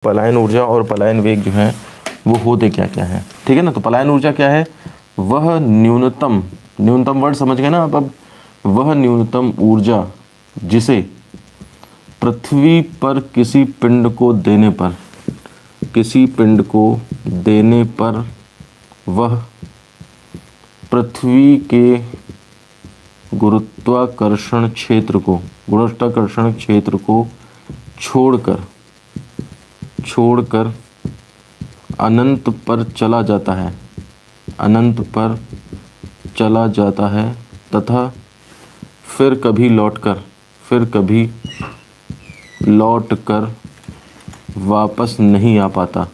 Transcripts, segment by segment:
पलायन ऊर्जा और पलायन वेग जो है वो होते क्या क्या है, ठीक है ना। तो पलायन ऊर्जा क्या है, वह न्यूनतम, न्यूनतम वर्ड समझ गए ना आप। अब वह न्यूनतम ऊर्जा जिसे पृथ्वी पर किसी पिंड को देने पर, किसी पिंड को देने पर वह पृथ्वी के गुरुत्वाकर्षण क्षेत्र को छोड़कर अनंत पर चला जाता है तथा फिर कभी लौटकर वापस नहीं आ पाता,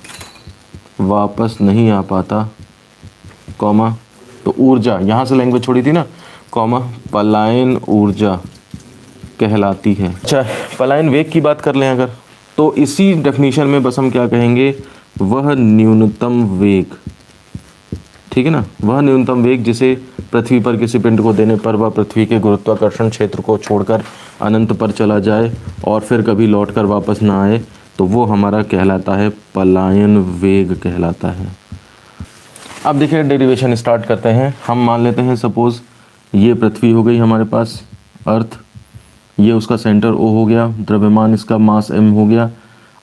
कॉमा, तो ऊर्जा यहाँ से लैंग्वेज छोड़ी थी ना, कॉमा, पलायन ऊर्जा कहलाती है। अच्छा, पलायन वेग की बात कर लें अगर, तो इसी डेफिनेशन में बस हम क्या कहेंगे, वह न्यूनतम वेग, ठीक है ना, वह न्यूनतम वेग जिसे पृथ्वी पर किसी पिंड को देने पर वह पृथ्वी के गुरुत्वाकर्षण क्षेत्र को छोड़कर अनंत पर चला जाए और फिर कभी लौटकर वापस ना आए, तो वो हमारा कहलाता है पलायन वेग कहलाता है। अब देखिए डेरिवेशन स्टार्ट करते हैं। हम मान लेते हैं सपोज ये पृथ्वी हो गई हमारे पास, अर्थ, ये उसका सेंटर O हो गया, द्रव्यमान इसका मास m हो गया,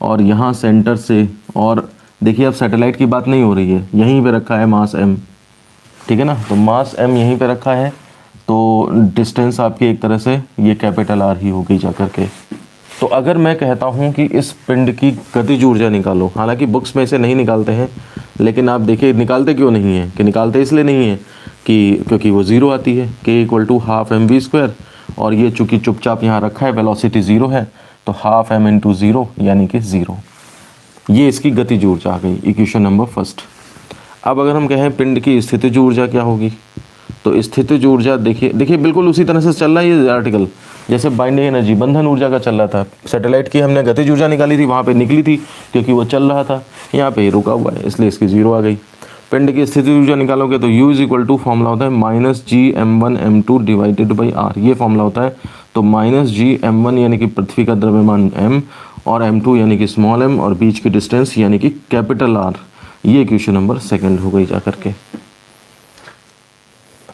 और यहाँ सेंटर से, और देखिए अब सैटेलाइट की बात नहीं हो रही है, यहीं पे रखा है मास m, ठीक है ना, तो मास m यहीं पे रखा है, तो डिस्टेंस आपकी एक तरह से ये कैपिटल R ही हो गई जाकर के। तो अगर मैं कहता हूँ कि इस पिंड की गतिज ऊर्जा निकालो, हालांकि बुक्स में से नहीं निकालते हैं, लेकिन आप देखिए निकालते क्यों नहीं है, कि निकालते इसलिए नहीं है कि क्योंकि वो ज़ीरो आती है, k = ½ mv², और ये चूँकि चुपचाप यहाँ रखा है, वेलोसिटी ज़ीरो है, तो ½ m × 0 यानी कि 0, ये इसकी गतिज ऊर्जा आ गई, इक्वेशन नंबर फर्स्ट। अब अगर हम कहें पिंड की स्थितिज ऊर्जा क्या होगी, तो स्थितिज ऊर्जा देखिए बिल्कुल उसी तरह से चल रहा है ये आर्टिकल, जैसे बाइंडिंग एनर्जी बंधन ऊर्जा का चल रहा था। सैटेलाइट की हमने गतिज ऊर्जा निकाली थी, वहाँ पे निकली थी क्योंकि वो चल रहा था, यहाँ पे रुका हुआ है इसलिए इसकी 0 आ गई। पिंड की स्थितिज ऊर्जा निकालोगे तो U = फॉर्मूला होता है -Gm1m2/r, ये फॉर्मूला होता है। तो -Gm1 यानी कि पृथ्वी का द्रव्यमान m, और m2 यानी कि स्मॉल m, और बीच की डिस्टेंस यानी कि कैपिटल R, ये इक्वेशन नंबर सेकंड हो गई जाकर के।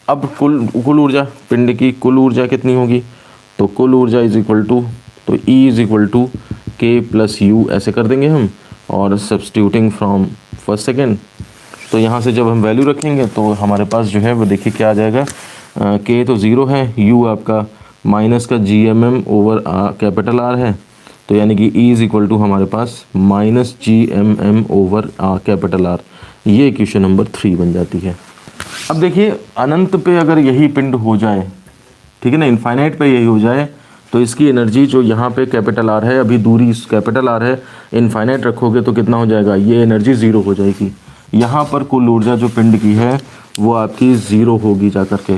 अब कुल ऊर्जा, पिंड की कुल ऊर्जा कितनी होगी, तो कुल ऊर्जा तो E = K + U ऐसे कर देंगे हम, और सब्स्टिट्यूटिंग फ्रॉम फर्स्ट सेकेंड, तो यहाँ से जब हम वैल्यू रखेंगे तो हमारे पास जो है वो देखिए क्या आ जाएगा, K तो 0 है, U आपका माइनस का Gmm/r कैपिटल R है, तो यानी कि E = हमारे पास -Gmm/r कैपिटल R, ये इक्वेशन नंबर 3 बन जाती है। अब देखिए अनंत पे अगर यही पिंड हो जाए, ठीक है ना, इनफाइनाइट पे यही हो जाए, तो इसकी एनर्जी जो यहाँ पे कैपिटल R है, अभी दूरी कैपिटल R है, इनफाइनाइट रखोगे तो कितना हो जाएगा, ये एनर्जी 0 हो जाएगी। यहाँ पर कुल ऊर्जा जो पिंड की है वो आपकी 0 होगी जाकर के।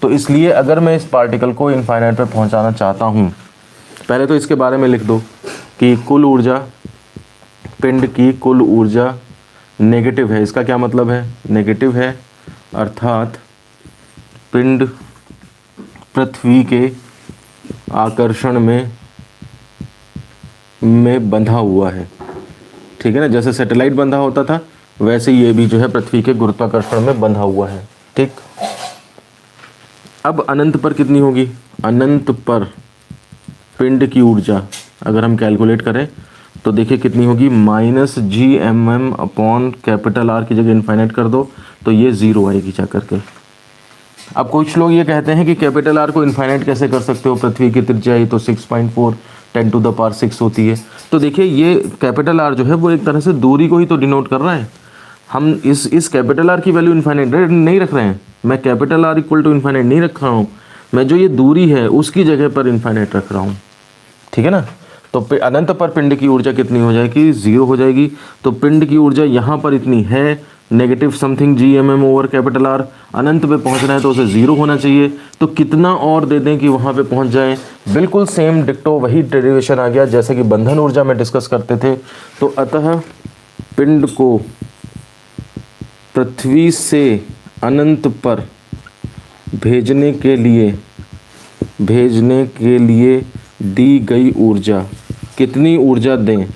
तो इसलिए अगर मैं इस पार्टिकल को इनफाइनाइट पे पहुँचाना चाहता हूँ, पहले तो इसके बारे में लिख दो कि कुल ऊर्जा, पिंड की कुल ऊर्जा नेगेटिव है। इसका क्या मतलब है, नेगेटिव है, अर्थात पिंड पृथ्वी के आकर्षण में बंधा हुआ है, ठीक है ना, जैसे सैटेलाइट बंधा होता था वैसे ये भी जो है पृथ्वी के गुरुत्वाकर्षण में बंधा हुआ है, ठीक। अब अनंत पर कितनी होगी, अनंत पर पिंड की ऊर्जा अगर हम कैलकुलेट करें तो देखिए कितनी होगी, -Gmm/R की जगह इनफाइनाइट कर दो तो ये 0 आएगी जा करके। अब कुछ लोग ये कहते हैं कि कैपिटल R को इनफाइनाइट कैसे कर सकते हो, पृथ्वी की त्रिज्या तो 6.4 10⁻⁶ होती है। तो देखिए ये कैपिटल R जो है वो एक तरह से दूरी को ही तो डिनोट कर रहा है। हम इस कैपिटल R की वैल्यू इनफाइनाइट नहीं रख रहे हैं, मैं कैपिटल R = इनफाइनाइट नहीं रख रहा हूँ, मैं जो ये दूरी है उसकी जगह पर इनफाइनाइट रख रहा हूँ, ठीक है ना। तो अनंत पर पिंड की ऊर्जा कितनी हो जाएगी, 0 हो जाएगी। तो पिंड की ऊर्जा यहाँ पर इतनी है, नेगेटिव समथिंग Gmm/R, अनंत पे पहुँचना है तो उसे 0 होना चाहिए। तो कितना और दे दें कि वहाँ पे पहुँच जाए, बिल्कुल सेम डिक्टो वही डेरिवेशन आ गया जैसे कि बंधन ऊर्जा में डिस्कस करते थे। तो अतः पिंड को पृथ्वी से अनंत पर भेजने के लिए दी गई ऊर्जा, कितनी ऊर्जा दें,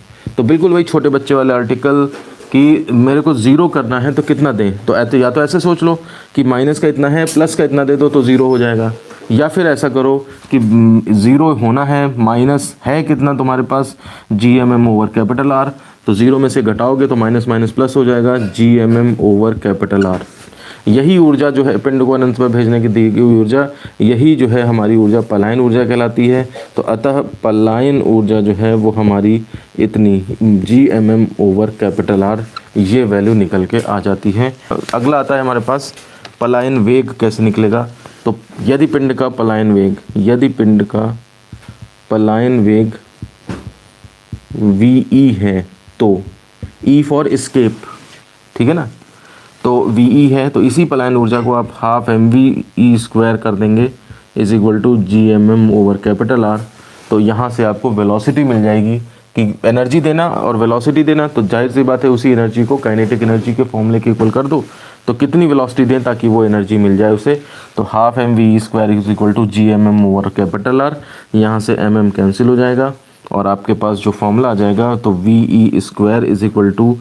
तो बिल्कुल वही छोटे बच्चे वाले आर्टिकल कि मेरे को ज़ीरो करना है तो कितना दें, तो या तो ऐसे सोच लो कि माइनस का इतना है प्लस का इतना दे दो तो ज़ीरो हो जाएगा, या फिर ऐसा करो कि ज़ीरो होना है, माइनस है कितना तुम्हारे पास GMM ओवर कैपिटल R, तो ज़ीरो में से घटाओगे तो माइनस माइनस प्लस हो जाएगा GMM ओवर कैपिटल R। यही ऊर्जा जो है पिंड को अनंत में भेजने की दी गई ऊर्जा, यही जो है हमारी ऊर्जा पलायन ऊर्जा कहलाती है। तो अतः पलायन ऊर्जा जो है वो हमारी इतनी GMM ओवर कैपिटल R, ये वैल्यू निकल के आ जाती है। अगला आता है हमारे पास पलायन वेग कैसे निकलेगा। तो यदि पिंड का पलायन वेग VE है तो E फॉर एस्केप, ठीक है ना, तो VE है तो इसी पलायन ऊर्जा को आप हाफ mv² कर देंगे is equal to GMM over capital R। तो यहाँ से आपको वेलोसिटी मिल जाएगी कि एनर्जी देना और वेलोसिटी देना, तो जाहिर सी बात है उसी एनर्जी को काइनेटिक एनर्जी के फॉर्मूले के इक्वल कर दो, तो कितनी वेलोसिटी दें ताकि वो एनर्जी मिल जाए उसे, तो half mv² is equal to GMM over capital R। यहाँ से mm कैंसिल हो जाएगा और आपके पास जो फॉर्मूला आ जाएगा तो VE² is equal to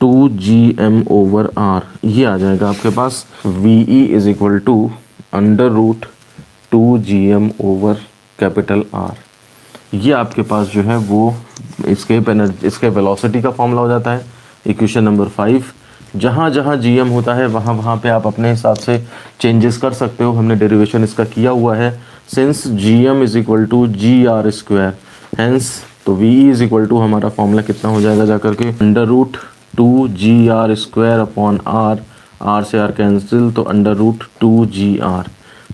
2GM over R, ये आ जाएगा आपके पास। VE is equal to under root 2GM over capital R, ये आपके पास जो है वो इसके वेलोसिटी का फॉर्मूला हो जाता है। इक्वेशन नंबर 5, जहाँ जहाँ GM होता है वहाँ वहाँ पे आप अपने हिसाब से चेंजेस कर सकते हो, हमने डेरिवेशन इसका किया हुआ है। Since GM is equal to GR², hence तो VE इज इक्वल टू हमारा फॉर्मूला कितना हो जाएगा जाकर के under root 2GR² upon R, R से R कैंसिल तो अंडर रूट 2GR,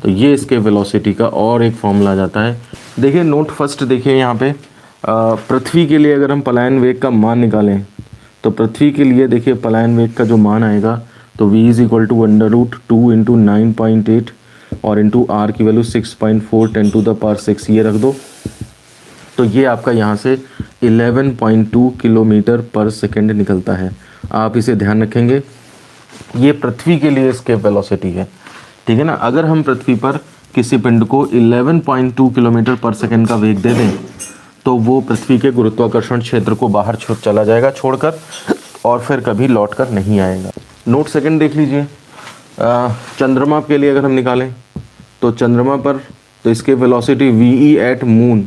तो ये इसके वेलोसिटी का और एक फॉर्मूला आ जाता है। देखिए नोट फर्स्ट देखिए यहाँ पे पृथ्वी के लिए अगर हम पलायन वेग का मान निकालें तो पृथ्वी के लिए देखिए पलायन वेग का जो मान आएगा तो V is equal to under root 2 into 9.8 और इंटू R की वैल्यू 6.4 10⁻⁶ ये रख दो, तो ये आपका यहाँ से 11.2 किलोमीटर पर सेकेंड निकलता है। आप इसे ध्यान रखेंगे, ये पृथ्वी के लिए इसके वेलोसिटी है, ठीक है ना। अगर हम पृथ्वी पर किसी पिंड को 11.2 किलोमीटर पर सेकेंड का वेग दे दें तो वो पृथ्वी के गुरुत्वाकर्षण क्षेत्र को बाहर चला जाएगा छोड़कर, और फिर कभी लौट कर नहीं आएगा। नोट सेकंड देख लीजिए, चंद्रमा के लिए अगर हम निकालें तो चंद्रमा पर तो इसके वेलोसिटी VE एट मून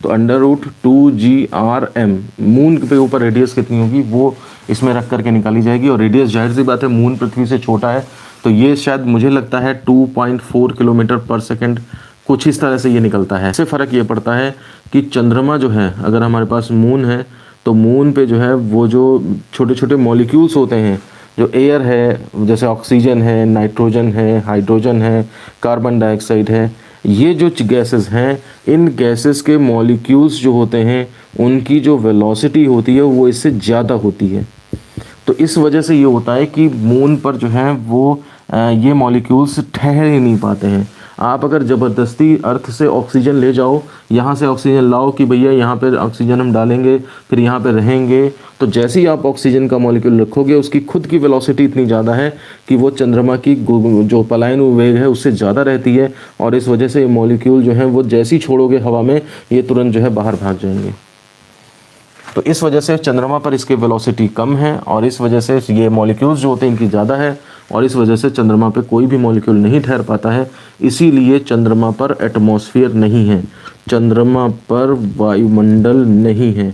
तो अंडर रूट 2GRM, मून के ऊपर रेडियस कितनी होगी वो इसमें रख करके निकाली जाएगी, और रेडियस जाहिर सी बात है मून पृथ्वी से छोटा है तो ये शायद मुझे लगता है 2.4 किलोमीटर पर सेकेंड, कुछ इस तरह से ये निकलता है। इससे फ़र्क ये पड़ता है कि चंद्रमा जो है, अगर हमारे पास मून है तो मून पे जो है वो जो छोटे छोटे मॉलिक्यूल्स होते हैं, जो एयर है जैसे ऑक्सीजन है, नाइट्रोजन है, हाइड्रोजन है, कार्बन डाइऑक्साइड है, ये जो गैसेस हैं, इन गैसेस के मॉलिक्यूल्स जो होते हैं उनकी जो वेलोसिटी होती है वो इससे ज़्यादा होती है। तो इस वजह से ये होता है कि मून पर जो है वो ये मॉलिक्यूल्स ठहर ही नहीं पाते हैं। आप अगर ज़बरदस्ती अर्थ से ऑक्सीजन ले जाओ, यहाँ से ऑक्सीजन लाओ कि भैया यहाँ पर ऑक्सीजन हम डालेंगे फिर यहाँ पे रहेंगे, तो जैसे ही आप ऑक्सीजन का मॉलिक्यूल रखोगे उसकी खुद की वेलोसिटी इतनी ज़्यादा है कि वो चंद्रमा की जो पलायन वेग है उससे ज़्यादा रहती है, और इस वजह से ये मॉलिक्यूल जो है वो जैसे ही छोड़ोगे हवा में ये तुरंत जो है बाहर भाग जाएंगे। तो इस वजह से चंद्रमा पर इसकी वेलोसिटी कम है, और इस वजह से ये मॉलिक्यूल्स जो होते हैं इनकी ज़्यादा है, और इस वजह से चंद्रमा पे कोई भी मॉलिक्यूल नहीं ठहर पाता है। इसीलिए चंद्रमा पर एटमॉस्फेयर नहीं है, चंद्रमा पर वायुमंडल नहीं है।